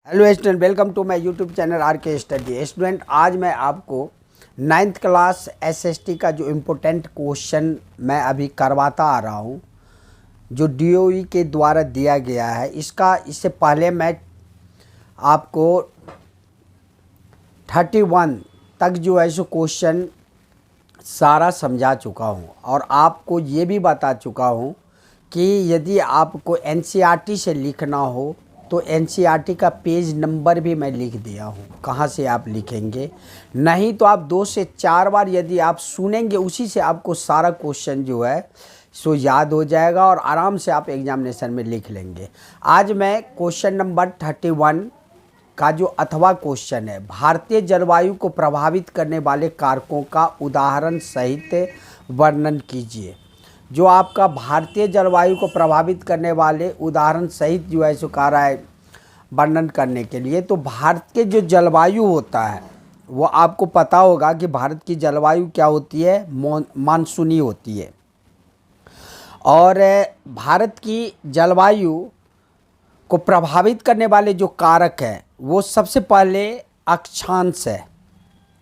Hello student, welcome to my YouTube channel R K study. Student, आज मैं आपको 9th class SST का जो इम्पोर्टेंट क्वेश्चन मैं अभी करवाता आ रहा हूँ, जो डीओई के द्वारा दिया गया है, इससे पहले मैं आपको 31 तक जो है सो क्वेश्चन सारा समझा चुका हूँ और आपको ये भी बता चुका हूँ कि यदि आपको एनसीईआरटी से लिखना हो तो एनसीईआरटी का पेज नंबर भी मैं लिख दिया हूँ, कहाँ से आप लिखेंगे। नहीं तो आप 2 से 4 बार यदि आप सुनेंगे, उसी से आपको सारा क्वेश्चन जो है सो याद हो जाएगा और आराम से आप एग्जामिनेशन में लिख लेंगे। आज मैं क्वेश्चन नंबर 31 का जो अथवा क्वेश्चन है, भारतीय जलवायु को प्रभावित करने वाले कारकों का उदाहरण सहित वर्णन कीजिए। जो आपका भारतीय जलवायु को प्रभावित करने वाले उदाहरण सहित जो है सो कह रहा है वर्णन करने के लिए। तो भारत के जो जलवायु होता है वो आपको पता होगा कि भारत की जलवायु क्या होती है, मानसूनी होती है। और भारत की जलवायु को प्रभावित करने वाले जो कारक है वो सबसे पहले अक्षांश है।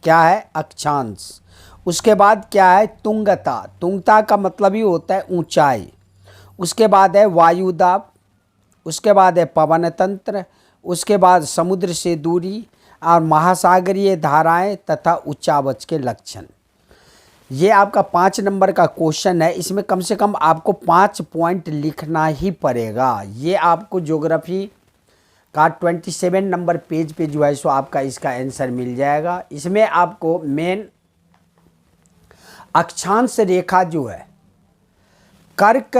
क्या है? अक्षांश। उसके बाद क्या है? तुंगता। तुंगता का मतलब ही होता है ऊंचाई। उसके बाद है वायुदाब। उसके बाद है पवन तंत्र। उसके बाद समुद्र से दूरी और महासागरीय धाराएं तथा उच्चावच के लक्षण। ये आपका 5 नंबर का क्वेश्चन है। इसमें कम से कम आपको 5 पॉइंट लिखना ही पड़ेगा। ये आपको ज्योग्राफी का 27 नंबर पेज पे जो है सो आपका इसका आंसर मिल जाएगा। इसमें आपको मेन अक्षांश रेखा जो है, कर्क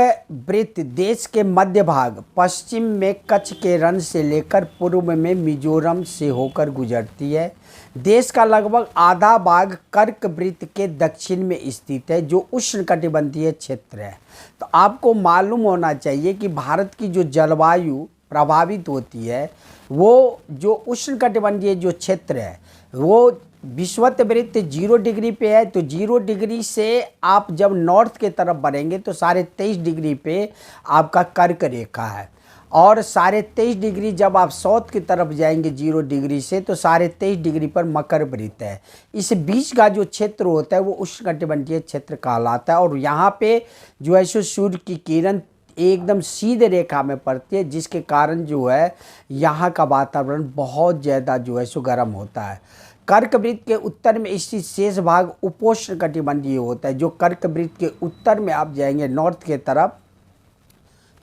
वृत्त देश के मध्य भाग, पश्चिम में कच्छ के रण से लेकर पूर्व में मिजोरम से होकर गुजरती है। देश का लगभग आधा भाग कर्क वृत्त के दक्षिण में स्थित है, जो उष्णकटिबंधीय क्षेत्र है। तो आपको मालूम होना चाहिए कि भारत की जो जलवायु प्रभावित होती है वो जो उष्णकटिबंधीय जो क्षेत्र है वो विषुवत वृत्त 0 डिग्री पे है। तो 0 डिग्री से आप जब नॉर्थ के तरफ बढ़ेंगे तो 23.5 डिग्री पे आपका कर्क रेखा है, और 23.5 डिग्री जब आप साउथ की तरफ जाएंगे 0 डिग्री से तो 23.5 डिग्री पर मकर वृत्त है। इस बीच का जो क्षेत्र होता है वो उष्णकटिबंधीय क्षेत्र कहलाता है। और यहाँ पे जो है सो सूर्य की किरण एकदम सीधे रेखा में पड़ती है, जिसके कारण जो है यहाँ का वातावरण बहुत ज़्यादा जो है सो गर्म होता है। कर्क वृत्त के उत्तर में स्थित शेष भाग उपोष्ण कटिबंधीय होता है। जो कर्क वृत्त के उत्तर में आप जाएंगे नॉर्थ के तरफ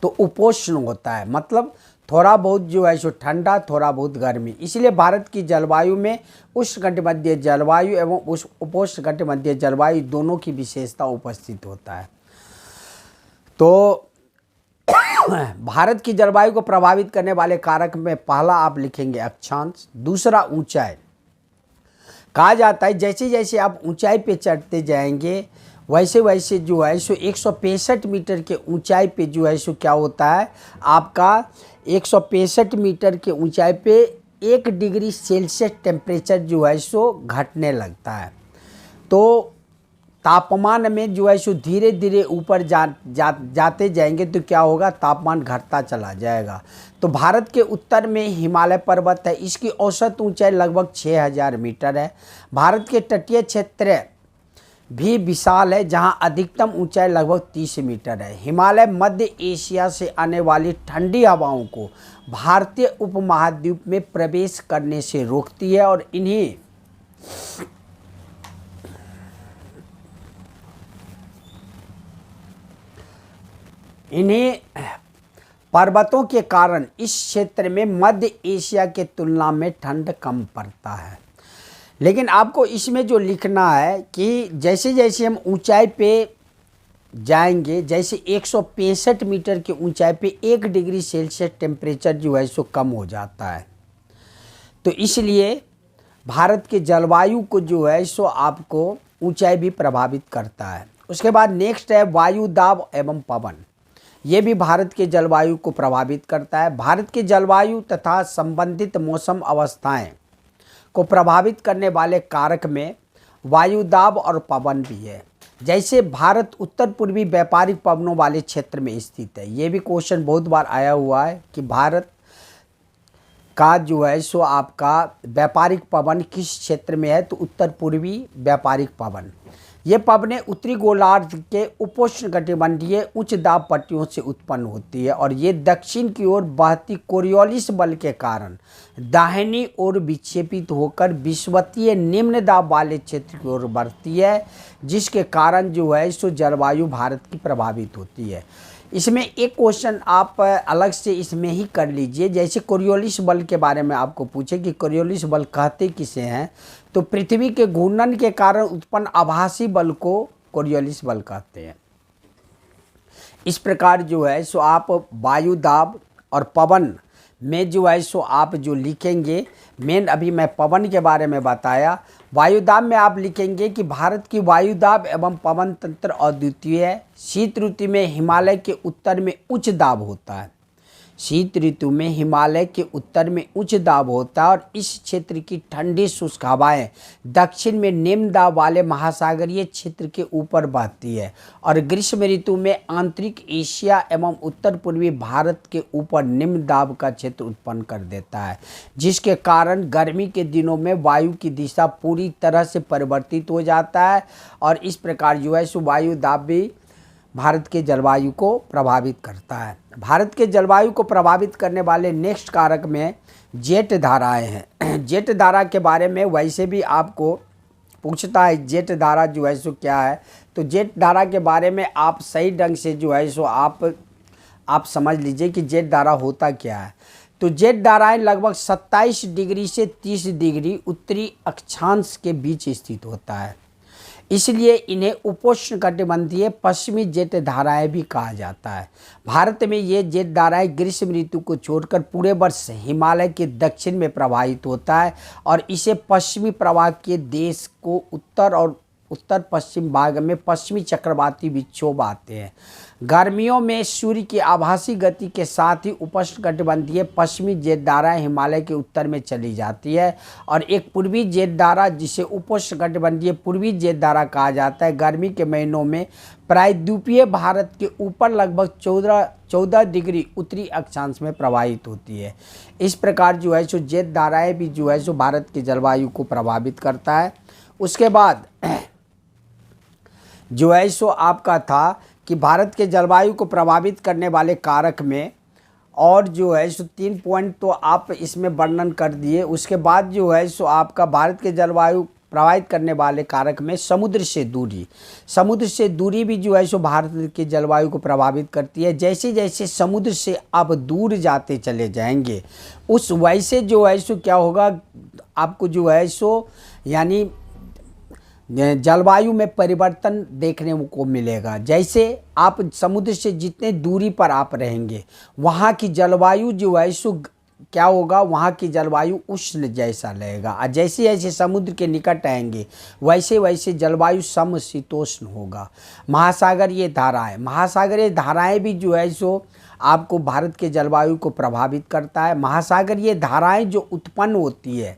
तो उपोष्ण होता है, मतलब थोड़ा बहुत जो है सो ठंडा, थोड़ा बहुत गर्मी। इसलिए भारत की जलवायु में उष्णकटिबंधीय जलवायु एवं उपोष्णकटिबंधीय जलवायु दोनों की विशेषता उपस्थित होता है। तो भारत की जलवायु को प्रभावित करने वाले कारक में पहला आप लिखेंगे अक्षांश। दूसरा ऊंचाई। कहा जाता है जैसे जैसे आप ऊंचाई पे चढ़ते जाएंगे वैसे वैसे जो है सो 165 मीटर के ऊंचाई पे जो है सो क्या होता है, आपका 165 मीटर के ऊंचाई पे 1 डिग्री सेल्सियस टेम्परेचर जो है सो घटने लगता है। तो तापमान में जो है सो धीरे धीरे ऊपर जाते जाएंगे तो क्या होगा, तापमान घटता चला जाएगा। तो भारत के उत्तर में हिमालय पर्वत है, इसकी औसत ऊंचाई लगभग 6000 मीटर है। भारत के तटीय क्षेत्र भी विशाल है, जहां अधिकतम ऊंचाई लगभग 30 मीटर है। हिमालय मध्य एशिया से आने वाली ठंडी हवाओं को भारतीय उपमहाद्वीप में प्रवेश करने से रोकती है और इन्हीं पर्वतों के कारण इस क्षेत्र में मध्य एशिया के तुलना में ठंड कम पड़ता है। लेकिन आपको इसमें जो लिखना है कि जैसे जैसे हम ऊंचाई पे जाएंगे, जैसे 165 मीटर की ऊंचाई पे 1 डिग्री सेल्सियस टेम्परेचर जो है सो कम हो जाता है। तो इसलिए भारत के जलवायु को जो है सो आपको ऊंचाई भी प्रभावित करता है। उसके बाद नेक्स्ट है वायु दाब एवं पवन। ये भी भारत के जलवायु को प्रभावित करता है। भारत के जलवायु तथा संबंधित मौसम अवस्थाएं को प्रभावित करने वाले कारक में वायुदाब और पवन भी है। जैसे भारत उत्तर पूर्वी व्यापारिक पवनों वाले क्षेत्र में स्थित है। ये भी क्वेश्चन बहुत बार आया हुआ है कि भारत का जो है सो आपका व्यापारिक पवन किस क्षेत्र में है, तो उत्तर पूर्वी व्यापारिक पवन। ये पवनें उत्तरी गोलार्ध के उपोष्णकटिबंधीय उच्च दाब पट्टियों से उत्पन्न होती है और ये दक्षिण की ओर बहती कोरियोलिस बल के कारण दाहिनी ओर विक्षेपित होकर विषुवतीय निम्न दाब वाले क्षेत्र की ओर बढ़ती है, जिसके कारण जो है सो जलवायु भारत की प्रभावित होती है। इसमें एक क्वेश्चन आप अलग से इसमें ही कर लीजिए, जैसे कोरियोलिस बल के बारे में आपको पूछे कि कोरियोलिस बल कहते किसे हैं, तो पृथ्वी के घूर्णन के कारण उत्पन्न आभासी बल को कोरियोलिस बल कहते हैं। इस प्रकार जो है सो आप वायु दाब और पवन में जो है सो आप जो लिखेंगे, मेन अभी मैं पवन के बारे में बताया, वायुदाब में आप लिखेंगे कि भारत की वायुदाब एवं पवन तंत्र अद्वितीय है। शीत ऋतु में हिमालय के उत्तर में उच्च दाब होता है। शीत ऋतु में हिमालय के उत्तर में उच्च दाब होता है और इस क्षेत्र की ठंडी शुष्क हवाएं दक्षिण में निम्न दाब वाले महासागरीय क्षेत्र के ऊपर बहती है और ग्रीष्म ऋतु में आंतरिक एशिया एवं उत्तर पूर्वी भारत के ऊपर निम्न दाब का क्षेत्र उत्पन्न कर देता है, जिसके कारण गर्मी के दिनों में वायु की दिशा पूरी तरह से परिवर्तित हो जाता है और इस प्रकार जो है सो वायु दाब भी भारत के जलवायु को प्रभावित करता है। भारत के जलवायु को प्रभावित करने वाले नेक्स्ट कारक में जेट धाराएं हैं। जेट धारा के बारे में वैसे भी आपको पूछता है, जेट धारा जो है सो क्या है, तो जेट धारा के बारे में आप सही ढंग से जो है सो आप समझ लीजिए कि जेट धारा होता क्या है। तो जेट धाराएं लगभग 27 डिग्री से 30 डिग्री उत्तरी अक्षांश के बीच स्थित होता है, इसलिए इन्हें उपोष्णकटिबंधीय पश्चिमी जेट धाराएं भी कहा जाता है। भारत में ये जेट धाराएं ग्रीष्म ऋतु को छोड़कर पूरे वर्ष हिमालय के दक्षिण में प्रवाहित होता है और इसे पश्चिमी प्रवाह के देश को उत्तर और उत्तर पश्चिम भाग में पश्चिमी चक्रवाती विक्षोभ आते हैं। गर्मियों में सूर्य की आभासी गति के साथ ही उपोष्णकटिबंधीय पश्चिमी जेट धारा हिमालय के उत्तर में चली जाती है और एक पूर्वी जेट धारा, जिसे उपोष्णकटिबंधीय पूर्वी जेट धारा कहा जाता है, गर्मी के महीनों में प्रायद्वीपीय भारत के ऊपर लगभग 14 डिग्री उत्तरी अक्षांश में प्रवाहित होती है। इस प्रकार जो है सो जेट धाराएं भी जो है सो भारत के जलवायु को प्रभावित करता है। उसके बाद जो है सो आपका था कि भारत के जलवायु को प्रभावित करने वाले कारक में और जो है सो 3 पॉइंट तो आप इसमें वर्णन कर दिए। उसके बाद जो है सो आपका भारत के जलवायु प्रभावित करने वाले कारक में समुद्र से दूरी भी जो है सो भारत के जलवायु को प्रभावित करती है। जैसे जैसे समुद्र से आप दूर जाते चले जाएंगे उस वैसे जो है सो क्या होगा, आपको जो है सो यानी जलवायु में परिवर्तन देखने को मिलेगा। जैसे आप समुद्र से जितने दूरी पर आप रहेंगे वहाँ की जलवायु जो है सो क्या होगा, वहाँ की जलवायु उष्ण जैसा रहेगा और जैसे जैसे समुद्र के निकट आएंगे वैसे वैसे जलवायु समशीतोष्ण होगा। महासागरीय धाराएं भी जो है सो आपको भारत के जलवायु को प्रभावित करता है। महासागरीय धाराएं जो उत्पन्न होती है,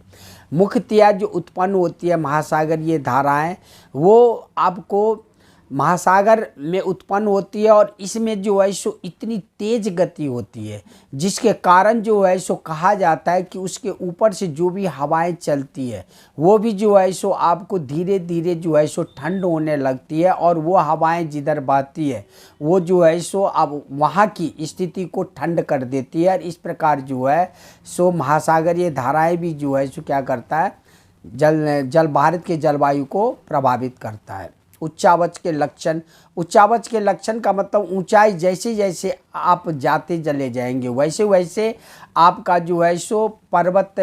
मुख्यतया जो उत्पन्न होती है महासागरीय धाराएं, वो आपको महासागर में उत्पन्न होती है और इसमें जो है सो इतनी तेज गति होती है जिसके कारण जो है सो कहा जाता है कि उसके ऊपर से जो भी हवाएं चलती है वो भी जो है सो आपको धीरे धीरे जो है सो ठंड होने लगती है और वो हवाएं जिधर बहती है वो जो है सो अब वहाँ की स्थिति को ठंड कर देती है और इस प्रकार जो है सो महासागरीय धाराएं भी जो है सो क्या करता है, जल भारत के जलवायु को प्रभावित करता है। उच्चावच के लक्षण का मतलब ऊंचाई जैसे जैसे आप जाते चले जाएंगे वैसे वैसे आपका जो है सो पर्वत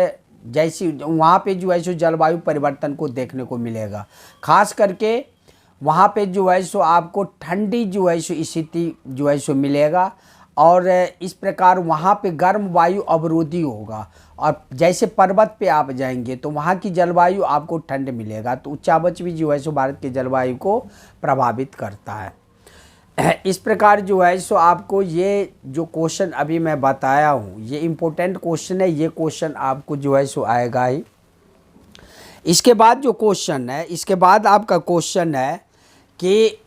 जैसी वहाँ पे जो है सो जलवायु परिवर्तन को देखने को मिलेगा। खास करके वहाँ पे जो है सो आपको ठंडी जो है सो स्थिति जो है सो मिलेगा और इस प्रकार वहाँ पे गर्म वायु अवरोधी होगा और जैसे पर्वत पे आप जाएंगे तो वहाँ की जलवायु आपको ठंड मिलेगा। तो उच्चावच भी जो है सो भारत के जलवायु को प्रभावित करता है। इस प्रकार जो है सो आपको ये जो क्वेश्चन अभी मैं बताया हूँ ये इम्पोर्टेंट क्वेश्चन है, ये क्वेश्चन आपको जो है सो आएगा ही। इसके बाद जो क्वेश्चन है, इसके बाद आपका क्वेश्चन है कि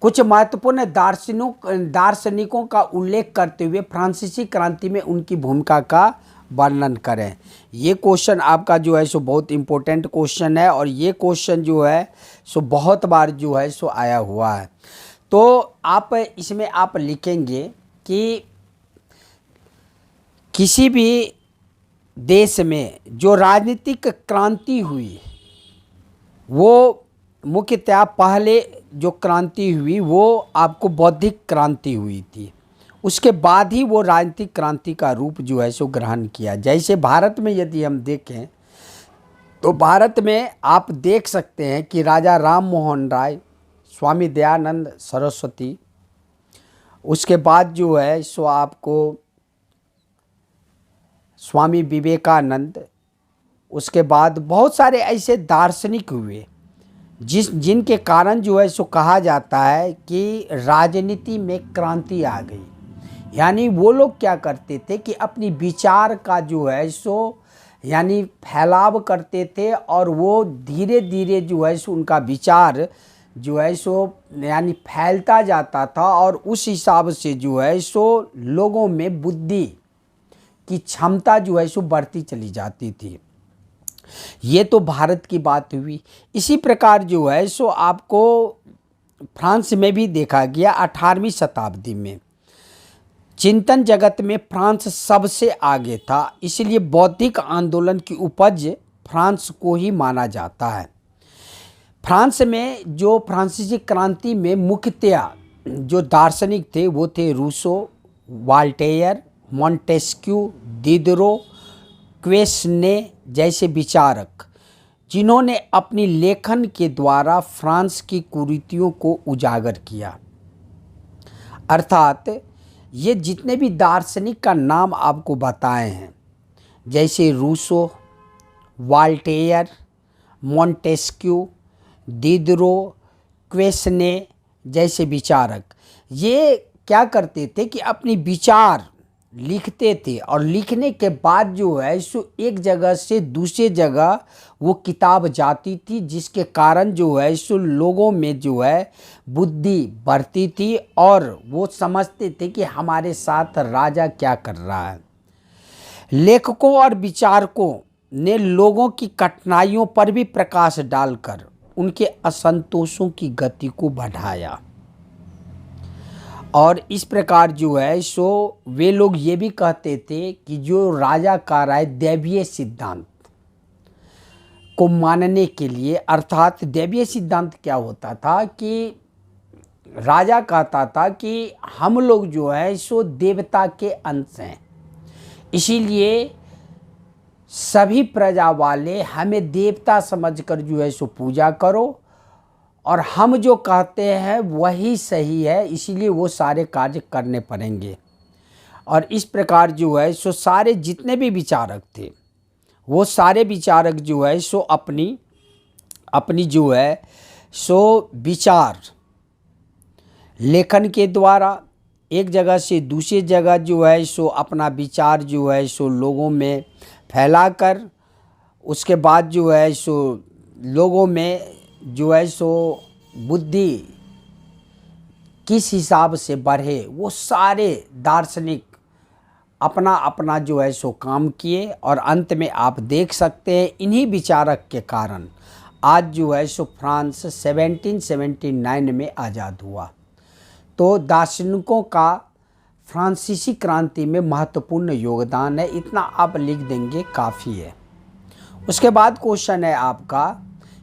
कुछ महत्वपूर्ण दार्शनिकों का उल्लेख करते हुए फ्रांसीसी क्रांति में उनकी भूमिका का वर्णन करें। ये क्वेश्चन आपका जो है सो बहुत इम्पोर्टेंट क्वेश्चन है और ये क्वेश्चन जो है सो बहुत बार जो है सो आया हुआ है। तो आप इसमें आप लिखेंगे कि किसी भी देश में जो राजनीतिक क्रांति हुई वो मुख्यतः पहले जो क्रांति हुई वो आपको बौद्धिक क्रांति हुई थी, उसके बाद ही वो राजनीतिक क्रांति का रूप जो है सो ग्रहण किया। जैसे भारत में यदि हम देखें तो भारत में आप देख सकते हैं कि राजा राम मोहन राय, स्वामी दयानंद सरस्वती, उसके बाद जो है सो आपको स्वामी विवेकानंद, उसके बाद बहुत सारे ऐसे दार्शनिक हुए जिनके कारण जो है सो कहा जाता है कि राजनीति में क्रांति आ गई। यानी वो लोग क्या करते थे कि अपनी विचार का जो है सो यानी फैलाव करते थे और वो धीरे धीरे जो है सो उनका विचार जो है सो यानी फैलता जाता था और उस हिसाब से जो है सो लोगों में बुद्धि की क्षमता जो है सो बढ़ती चली जाती थी। ये तो भारत की बात हुई। इसी प्रकार जो है सो आपको फ्रांस में भी देखा गया 18वीं शताब्दी में। चिंतन जगत में फ्रांस सबसे आगे था, इसलिए बौद्धिक आंदोलन की उपज फ्रांस को ही माना जाता है। फ्रांस में जो फ्रांसीसी क्रांति में मुख्यतया जो दार्शनिक थे वो थे रूसो, वाल्टेयर, मॉन्टेस्क्यू, दिदरो, क्वेश्ने जैसे विचारक, जिन्होंने अपनी लेखन के द्वारा फ्रांस की कुरीतियों को उजागर किया। अर्थात ये जितने भी दार्शनिक का नाम आपको बताए हैं जैसे रूसो, वाल्टेयर, मॉन्टेस्क्यू, दिदरो, क्वेश्ने जैसे विचारक, ये क्या करते थे कि अपनी विचार लिखते थे और लिखने के बाद जो है सो एक जगह से दूसरे जगह वो किताब जाती थी, जिसके कारण जो है सो लोगों में जो है बुद्धि बढ़ती थी और वो समझते थे कि हमारे साथ राजा क्या कर रहा है। लेखकों और विचारकों ने लोगों की कठिनाइयों पर भी प्रकाश डालकर उनके असंतोषों की गति को बढ़ाया और इस प्रकार जो है सो वे लोग ये भी कहते थे कि जो राजा का राय दैवीय सिद्धांत को मानने के लिए, अर्थात दैवीय सिद्धांत क्या होता था कि राजा कहता था कि हम लोग जो है सो देवता के अंश हैं, इसीलिए सभी प्रजा वाले हमें देवता समझकर जो है सो पूजा करो और हम जो कहते हैं वही सही है, इसीलिए वो सारे कार्य करने पड़ेंगे। और इस प्रकार जो है सो सारे जितने भी विचारक थे वो सारे विचारक जो है सो अपनी जो है सो विचार लेखन के द्वारा एक जगह से दूसरी जगह जो है सो अपना विचार जो है सो लोगों में फैलाकर उसके बाद जो है सो लोगों में जो है सो बुद्धि किस हिसाब से बढ़े, वो सारे दार्शनिक अपना अपना जो है सो काम किए और अंत में आप देख सकते हैं इन्हीं विचारक के कारण आज जो है सो फ्रांस 1779 में आज़ाद हुआ। तो दार्शनिकों का फ्रांसीसी क्रांति में महत्वपूर्ण योगदान है, इतना आप लिख देंगे काफ़ी है। उसके बाद क्वेश्चन है आपका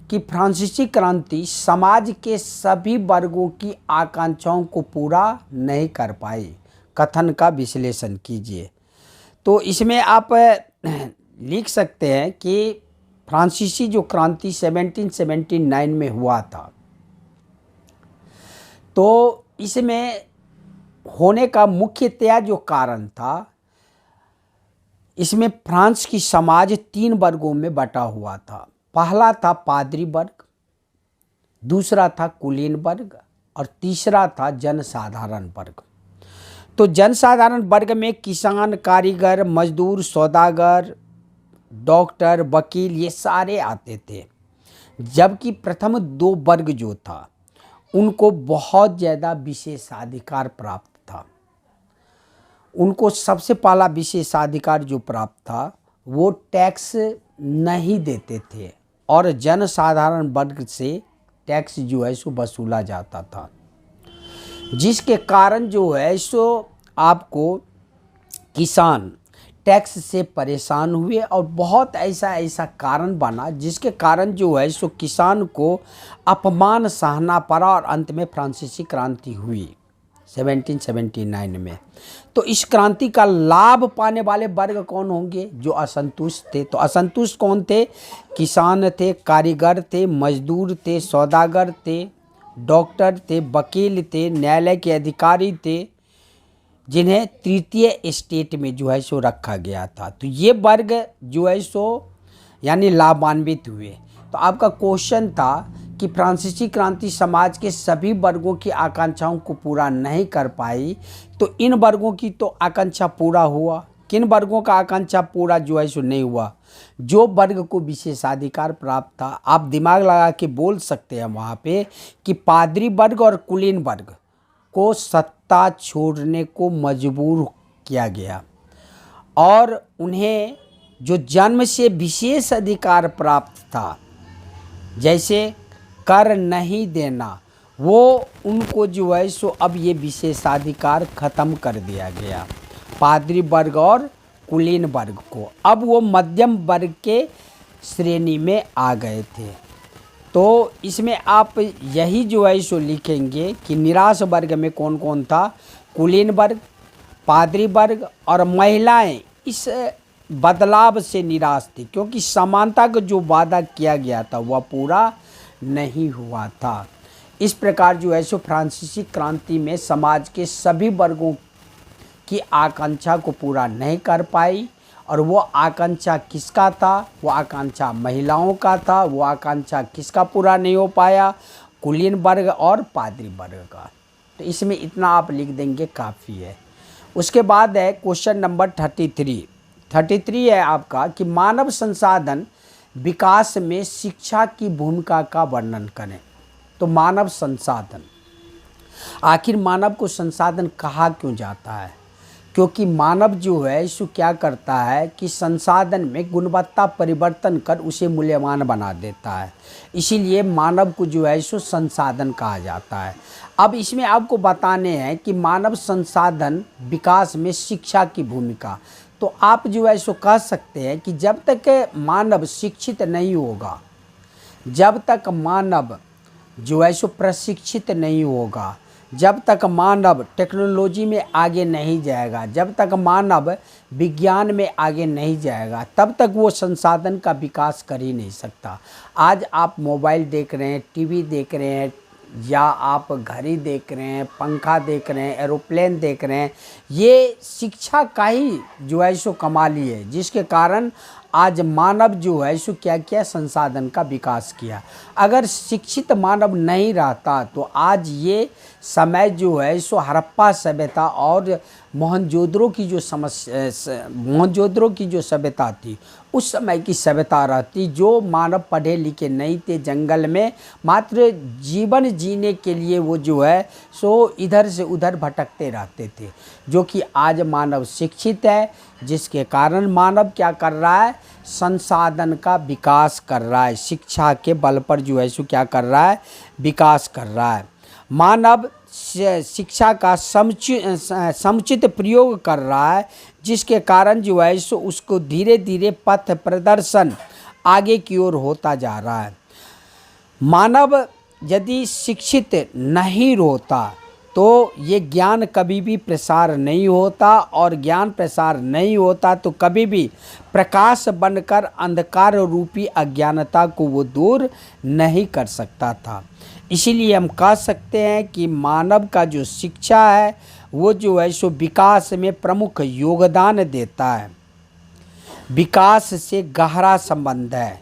कि फ्रांसीसी क्रांति समाज के सभी वर्गों की आकांक्षाओं को पूरा नहीं कर पाई, कथन का विश्लेषण कीजिए। तो इसमें आप लिख सकते हैं कि फ्रांसीसी जो क्रांति 1779 में हुआ था, तो इसमें होने का मुख्यतया जो कारण था, इसमें फ्रांस की समाज 3 वर्गों में बटा हुआ था। पहला था पादरी वर्ग, दूसरा था कुलीन वर्ग और तीसरा था जनसाधारण वर्ग। तो जनसाधारण वर्ग में किसान, कारीगर, मजदूर, सौदागर, डॉक्टर, वकील ये सारे आते थे, जबकि प्रथम 2 वर्ग जो था उनको बहुत ज़्यादा विशेषाधिकार प्राप्त था। उनको सबसे पहला विशेषाधिकार जो प्राप्त था वो टैक्स नहीं देते थे और जनसाधारण वर्ग से टैक्स जो है सो वसूला जाता था, जिसके कारण जो है सो आपको किसान टैक्स से परेशान हुए और बहुत ऐसा कारण बना जिसके कारण जो है सो किसान को अपमान सहना पड़ा और अंत में फ्रांसीसी क्रांति हुई 1779 में। तो इस क्रांति का लाभ पाने वाले वर्ग कौन होंगे? जो असंतुष्ट थे। तो असंतुष्ट कौन थे? किसान थे, कारीगर थे, मजदूर थे, सौदागर थे, डॉक्टर थे, वकील थे, न्यायालय के अधिकारी थे, जिन्हें तृतीय स्टेट में जो है सो रखा गया था। तो ये वर्ग जो है सो यानी लाभान्वित हुए। तो आपका क्वेश्चन था कि फ्रांसीसी क्रांति समाज के सभी वर्गों की आकांक्षाओं को पूरा नहीं कर पाई, तो इन वर्गों की तो आकांक्षा पूरा हुआ। किन वर्गों का आकांक्षा पूरा जो है सो नहीं हुआ? जो वर्ग को विशेषाधिकार प्राप्त था। आप दिमाग लगा के बोल सकते हैं वहाँ पे कि पादरी वर्ग और कुलीन वर्ग को सत्ता छोड़ने को मजबूर किया गया और उन्हें जो जन्म से विशेष अधिकार प्राप्त था, जैसे कर नहीं देना, वो उनको जो है सो अब ये विशेषाधिकार ख़त्म कर दिया गया पादरी वर्ग और कुलीन वर्ग को। अब वो मध्यम वर्ग के श्रेणी में आ गए थे। तो इसमें आप यही जो है सो लिखेंगे कि निराश वर्ग में कौन कौन था? कुलीन वर्ग, पादरी वर्ग और महिलाएं इस बदलाव से निराश थी, क्योंकि समानता का जो वादा किया गया था वह पूरा नहीं हुआ था। इस प्रकार जो है सो फ्रांसीसी क्रांति में समाज के सभी वर्गों की आकांक्षा को पूरा नहीं कर पाई। और वो आकांक्षा किसका था? वो आकांक्षा महिलाओं का था। वो आकांक्षा किसका पूरा नहीं हो पाया? कुलीन वर्ग और पादरी वर्ग का। तो इसमें इतना आप लिख देंगे काफ़ी है। उसके बाद है क्वेश्चन नंबर 33 है आपका कि मानव संसाधन विकास में शिक्षा की भूमिका का वर्णन करें। तो मानव संसाधन, आखिर मानव को संसाधन कहा क्यों जाता है? क्योंकि मानव जो है सो क्या करता है कि संसाधन में गुणवत्ता परिवर्तन कर उसे मूल्यवान बना देता है, इसीलिए मानव को जो है सो संसाधन कहा जाता है। अब इसमें आपको बताने हैं कि मानव संसाधन विकास में शिक्षा की भूमिका। तो आप जो है सो कह सकते हैं कि जब तक मानव शिक्षित नहीं होगा, जब तक मानव जो है सो प्रशिक्षित नहीं होगा, जब तक मानव टेक्नोलॉजी में आगे नहीं जाएगा, जब तक मानव विज्ञान में आगे नहीं जाएगा, तब तक वो संसाधन का विकास कर ही नहीं सकता। आज आप मोबाइल देख रहे हैं, टीवी देख रहे हैं, या आप घड़ी देख रहे हैं, पंखा देख रहे हैं, एरोप्लेन देख रहे हैं, ये शिक्षा का ही जो है सो कमाल ही है, जिसके कारण आज मानव जो है सो क्या किया? संसाधन का विकास किया। अगर शिक्षित मानव नहीं रहता तो आज ये समय जो है सो हड़प्पा सभ्यता और मोहनजोदड़ो की जो सभ्यता थी, उस समय की सभ्यता रहती, जो मानव पढ़े लिखे नहीं थे, जंगल में मात्र जीवन जीने के लिए वो जो है सो इधर से उधर भटकते रहते थे। जो कि आज मानव शिक्षित है, जिसके कारण मानव क्या कर रहा है? संसाधन का विकास कर रहा है। शिक्षा के बल पर जो है सो क्या कर रहा है? विकास कर रहा है। मानव शिक्षा का समुचित प्रयोग कर रहा है, जिसके कारण जो है सो उसको धीरे धीरे पथ प्रदर्शन आगे की ओर होता जा रहा है। मानव यदि शिक्षित नहीं होता तो ये ज्ञान कभी भी प्रसार नहीं होता, और ज्ञान प्रसार नहीं होता तो कभी भी प्रकाश बनकर अंधकार रूपी अज्ञानता को वो दूर नहीं कर सकता था। इसीलिए हम कह सकते हैं कि मानव का जो शिक्षा है वो जो है सो विकास में प्रमुख योगदान देता है। विकास से गहरा संबंध है।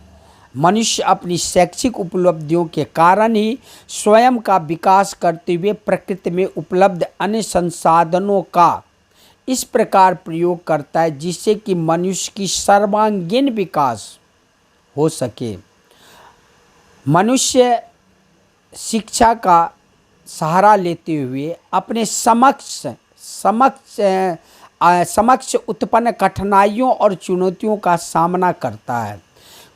मनुष्य अपनी शैक्षिक उपलब्धियों के कारण ही स्वयं का विकास करते हुए प्रकृति में उपलब्ध अन्य संसाधनों का इस प्रकार प्रयोग करता है जिससे कि मनुष्य की सर्वांगीण विकास हो सके। मनुष्य शिक्षा का सहारा लेते हुए समक्ष उत्पन्न कठिनाइयों और चुनौतियों का सामना करता है।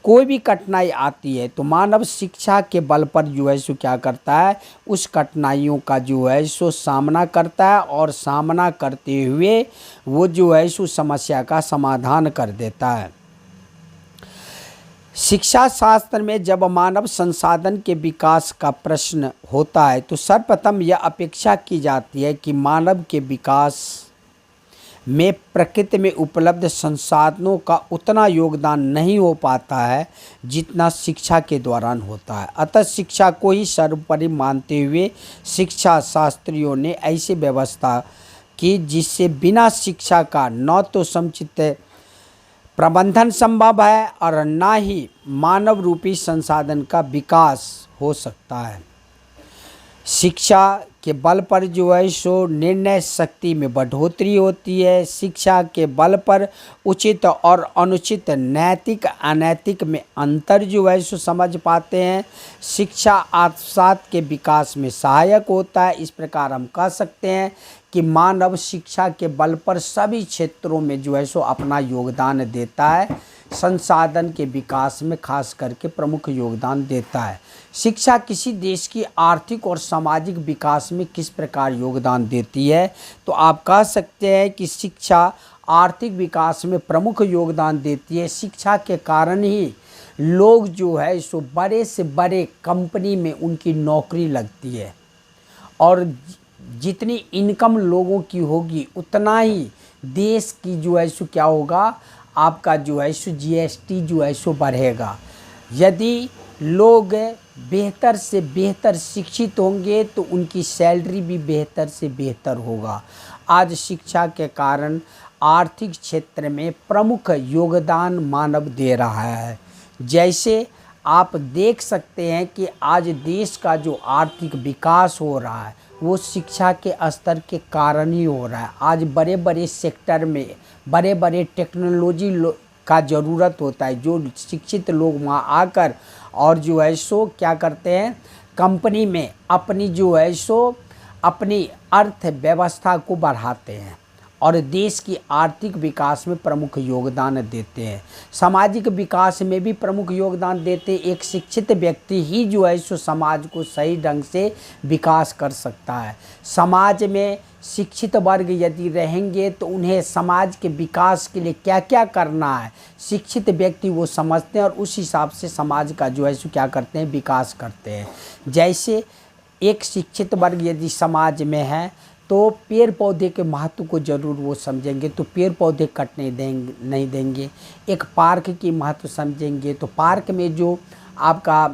कोई भी कठिनाई आती है तो मानव शिक्षा के बल पर जो है सो क्या करता है, उस कठिनाइयों का जो है सो सामना करता है और सामना करते हुए वो जो है सो समस्या का समाधान कर देता है। शिक्षा शास्त्र में जब मानव संसाधन के विकास का प्रश्न होता है तो सर्वप्रथम यह अपेक्षा की जाती है कि मानव के विकास में प्रकृति में उपलब्ध संसाधनों का उतना योगदान नहीं हो पाता है जितना शिक्षा के दौरान होता है। अतः शिक्षा को ही सर्वोपरि मानते हुए शिक्षा शास्त्रियों ने ऐसी व्यवस्था की जिससे बिना शिक्षा का न तो समुचित प्रबंधन संभव है और न ही मानव रूपी संसाधन का विकास हो सकता है। शिक्षा के बल पर जो है सो निर्णय शक्ति में बढ़ोतरी होती है। शिक्षा के बल पर उचित और अनुचित, नैतिक अनैतिक में अंतर जो है सो समझ पाते हैं। शिक्षा आत्मसात के विकास में सहायक होता है। इस प्रकार हम कह सकते हैं कि मानव शिक्षा के बल पर सभी क्षेत्रों में जो है सो अपना योगदान देता है। संसाधन के विकास में खास करके प्रमुख योगदान देता है। शिक्षा किसी देश की आर्थिक और सामाजिक विकास में किस प्रकार योगदान देती है, तो आप कह सकते हैं कि शिक्षा आर्थिक विकास में प्रमुख योगदान देती है। शिक्षा के कारण ही लोग जो है सो बड़े से बड़े कंपनी में उनकी नौकरी लगती है और जितनी इनकम लोगों की होगी उतना ही देश की जो है सो क्या होगा, आपका जो है सो जीएसटी जो है सो बढ़ेगा। यदि लोग बेहतर से बेहतर शिक्षित होंगे तो उनकी सैलरी भी बेहतर से बेहतर होगा। आज शिक्षा के कारण आर्थिक क्षेत्र में प्रमुख योगदान मानव दे रहा है। जैसे आप देख सकते हैं कि आज देश का जो आर्थिक विकास हो रहा है वो शिक्षा के स्तर के कारण ही हो रहा है। आज बड़े बड़े सेक्टर में बड़े बड़े टेक्नोलॉजी का ज़रूरत होता है, जो शिक्षित लोग वहाँ आकर और जो है सो क्या करते हैं, कंपनी में अपनी जो है सो अपनी अर्थव्यवस्था को बढ़ाते हैं और देश की आर्थिक विकास में प्रमुख योगदान देते हैं। सामाजिक विकास में भी प्रमुख योगदान देते हैं। एक शिक्षित व्यक्ति ही जो है सो समाज को सही ढंग से विकास कर सकता है। समाज में शिक्षित वर्ग यदि रहेंगे तो उन्हें समाज के विकास के लिए क्या क्या करना है, शिक्षित व्यक्ति वो समझते हैं और उस हिसाब से समाज का जो है सो क्या करते हैं, विकास करते हैं। जैसे एक शिक्षित वर्ग यदि समाज में है तो पेड़ पौधे के महत्व को ज़रूर वो समझेंगे तो पेड़ पौधे कटने नहीं देंगे। एक पार्क की महत्व समझेंगे तो पार्क में जो आपका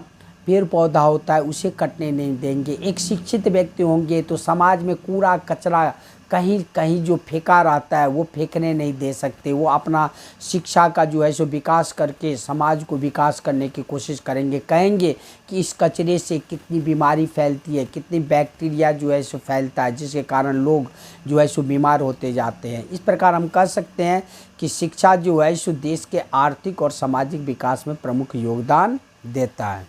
पेड़ पौधा होता है उसे कटने नहीं देंगे। एक शिक्षित व्यक्ति होंगे तो समाज में कूड़ा कचरा कहीं कहीं जो फेंका रहता है वो फेंकने नहीं दे सकते। वो अपना शिक्षा का जो है सो विकास करके समाज को विकास करने की कोशिश करेंगे। कहेंगे कि इस कचरे से कितनी बीमारी फैलती है, कितनी बैक्टीरिया जो है सो फैलता है, जिसके कारण लोग जो है सो बीमार होते जाते हैं। इस प्रकार हम कह सकते हैं कि शिक्षा जो है सो देश के आर्थिक और सामाजिक विकास में प्रमुख योगदान देता है।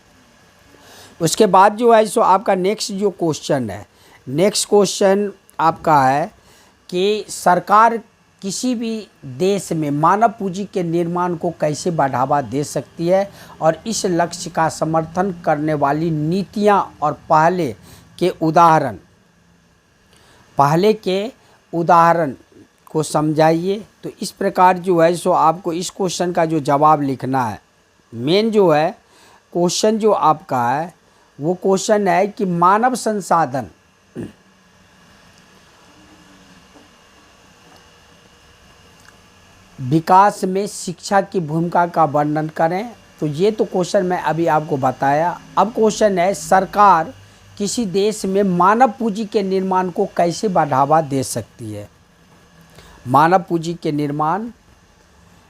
उसके बाद जो है सो आपका नेक्स्ट जो क्वेश्चन है, नेक्स्ट क्वेश्चन आपका है कि सरकार किसी भी देश में मानव पूंजी के निर्माण को कैसे बढ़ावा दे सकती है और इस लक्ष्य का समर्थन करने वाली नीतियां और पहले के उदाहरण को समझाइए। तो इस प्रकार जो है सो आपको इस क्वेश्चन का जो जवाब लिखना है, मेन जो है क्वेश्चन जो आपका है वो क्वेश्चन है कि मानव संसाधन विकास में शिक्षा की भूमिका का वर्णन करें। तो ये तो क्वेश्चन मैं अभी आपको बताया। अब क्वेश्चन है सरकार किसी देश में मानव पूंजी के निर्माण को कैसे बढ़ावा दे सकती है। मानव पूंजी के निर्माण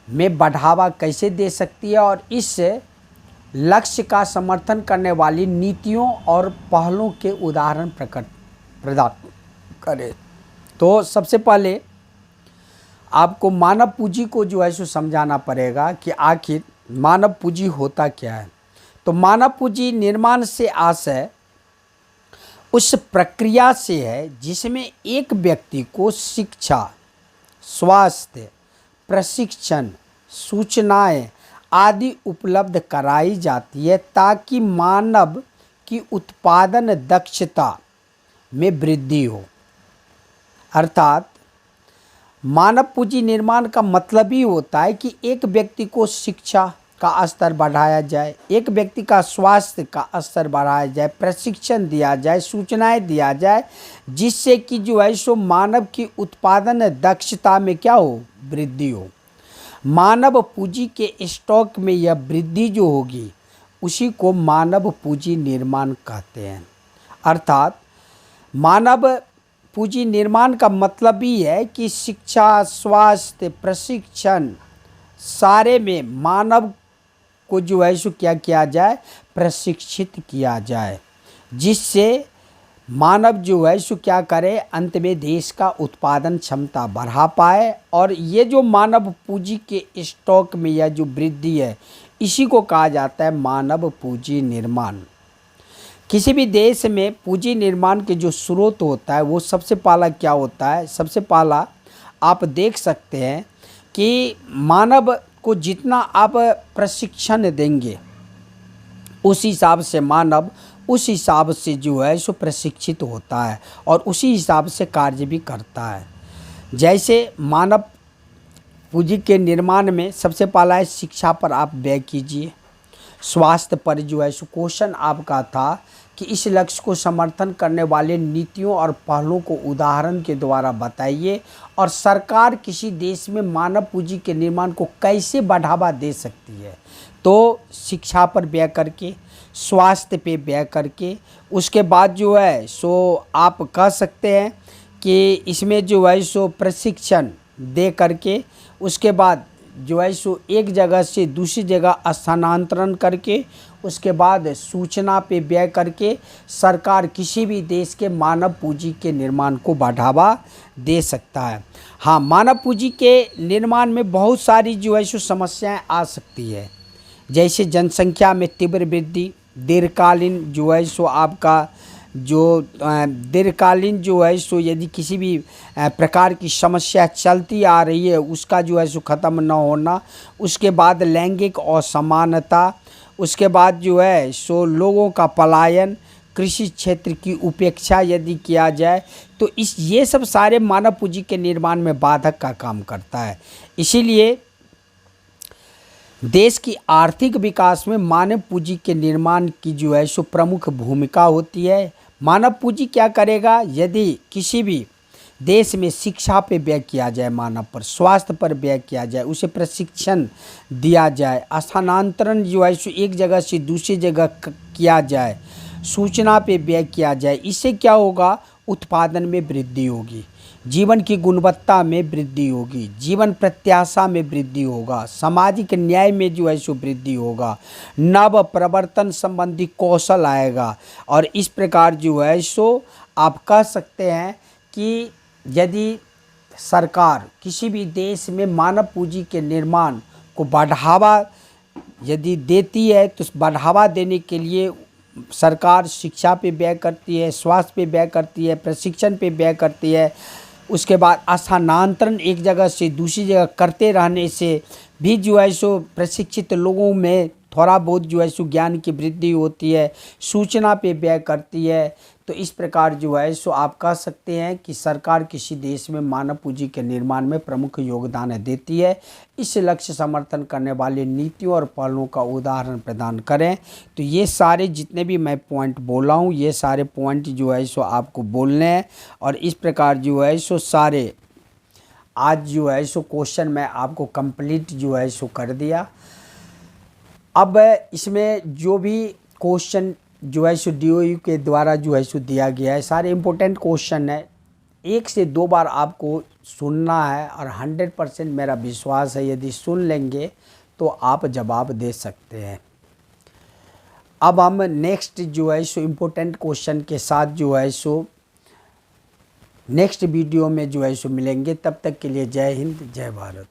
में बढ़ावा कैसे दे सकती है और इस लक्ष्य का समर्थन करने वाली नीतियों और पहलों के उदाहरण प्रदान करें। तो सबसे पहले आपको मानव पूंजी को जो है सो समझाना पड़ेगा कि आखिर मानव पूंजी होता क्या है। तो मानव पूंजी निर्माण से आशय उस प्रक्रिया से है जिसमें एक व्यक्ति को शिक्षा, स्वास्थ्य, प्रशिक्षण, सूचनाएं आदि उपलब्ध कराई जाती है ताकि मानव की उत्पादन दक्षता में वृद्धि हो। अर्थात मानव पूंजी निर्माण का मतलब ही होता है कि एक व्यक्ति को शिक्षा का स्तर बढ़ाया जाए, एक व्यक्ति का स्वास्थ्य का स्तर बढ़ाया जाए, प्रशिक्षण दिया जाए, सूचनाएं दिया जाए, जिससे कि जो है सो मानव की उत्पादन दक्षता में क्या हो, वृद्धि हो। मानव पूंजी के स्टॉक में यह वृद्धि जो होगी उसी को मानव पूंजी निर्माण कहते हैं। अर्थात मानव पूंजी निर्माण का मतलब ही है कि शिक्षा, स्वास्थ्य, प्रशिक्षण सारे में मानव को जो है सो क्या किया जाए, प्रशिक्षित किया जाए, जिससे मानव जो है सो क्या करे, अंत में देश का उत्पादन क्षमता बढ़ा पाए। और ये जो मानव पूंजी के स्टॉक में यह जो वृद्धि है इसी को कहा जाता है मानव पूंजी निर्माण। किसी भी देश में पूंजी निर्माण के जो स्रोत होता है वो सबसे पहला क्या होता है, सबसे पहला आप देख सकते हैं कि मानव को जितना आप प्रशिक्षण देंगे उस हिसाब से मानव उस हिसाब से जो है सो प्रशिक्षित होता है और उसी हिसाब से कार्य भी करता है। जैसे मानव पूंजी के निर्माण में सबसे पहला है शिक्षा पर आप व्यय कीजिए, स्वास्थ्य पर जो है सो क्वेश्चन आपका था कि इस लक्ष्य को समर्थन करने वाले नीतियों और पहलों को उदाहरण के द्वारा बताइए, और सरकार किसी देश में मानव पूंजी के निर्माण को कैसे बढ़ावा दे सकती है। तो शिक्षा पर व्यय करके, स्वास्थ्य पे व्यय करके, उसके बाद जो है सो आप कह सकते हैं कि इसमें जो है सो प्रशिक्षण दे करके, उसके बाद जो है सो एक जगह से दूसरी जगह स्थानांतरण करके, उसके बाद सूचना पे व्यय करके सरकार किसी भी देश के मानव पूंजी के निर्माण को बढ़ावा दे सकता है। हाँ, मानव पूंजी के निर्माण में बहुत सारी जो है सो समस्याएं आ सकती है, जैसे जनसंख्या में तीव्र वृद्धि, दीर्घकालीन जो है सो आपका जो दीर्घकालीन जो है सो यदि किसी भी प्रकार की समस्या चलती आ रही है उसका जो है सो ख़त्म न होना, उसके बाद लैंगिक असमानता, उसके बाद जो है सो लोगों का पलायन, कृषि क्षेत्र की उपेक्षा यदि किया जाए तो ये सब सारे मानव पूंजी के निर्माण में बाधक का काम करता है। इसीलिए देश की आर्थिक विकास में मानव पूंजी के निर्माण की जो है सो प्रमुख भूमिका होती है। मानव पूंजी क्या करेगा, यदि किसी भी देश में शिक्षा पे व्यय किया जाए, मानव पर, स्वास्थ्य पर व्यय किया जाए, उसे प्रशिक्षण दिया जाए, स्थानांतरण जो है सो एक जगह से दूसरी जगह किया जाए, सूचना पे व्यय किया जाए, इससे क्या होगा, उत्पादन में वृद्धि होगी, जीवन की गुणवत्ता में वृद्धि होगी, जीवन प्रत्याशा में वृद्धि होगा, सामाजिक न्याय में जो है सो वृद्धि होगा, नव प्रवर्तन संबंधी कौशल आएगा। और इस प्रकार जो है सो आप कह सकते हैं कि यदि सरकार किसी भी देश में मानव पूंजी के निर्माण को बढ़ावा यदि देती है तो बढ़ावा देने के लिए सरकार शिक्षा पे व्यय करती है, स्वास्थ्य पे व्यय करती है, प्रशिक्षण पे व्यय करती है, उसके बाद स्थानांतरण एक जगह से दूसरी जगह करते रहने से भी जो है सो प्रशिक्षित लोगों में थोड़ा बहुत जो है सो ज्ञान की वृद्धि होती है, सूचना पे व्यय करती है। तो इस प्रकार जो है सो आप कह सकते हैं कि सरकार किसी देश में मानव पूंजी के निर्माण में प्रमुख योगदान देती है। इस लक्ष्य समर्थन करने वाले नीतियों और पहलों का उदाहरण प्रदान करें। तो ये सारे जितने भी मैं पॉइंट बोला हूँ ये सारे पॉइंट जो है सो आपको बोलने हैं, और इस प्रकार जो है सो सारे आज जो है सो क्वेश्चन मैं आपको कंप्लीट जो है सो कर दिया। अब इसमें जो भी क्वेश्चन जो है सो DOU के द्वारा जो है सो दिया गया है सारे इम्पोर्टेंट क्वेश्चन है, 1 से 2 बार आपको सुनना है, और 100% मेरा विश्वास है यदि सुन लेंगे तो आप जवाब दे सकते हैं। अब हम नेक्स्ट जो है सो इम्पोर्टेंट क्वेश्चन के साथ जो है सो नेक्स्ट वीडियो में जो है सो मिलेंगे। तब तक के लिए जय हिंद, जय भारत।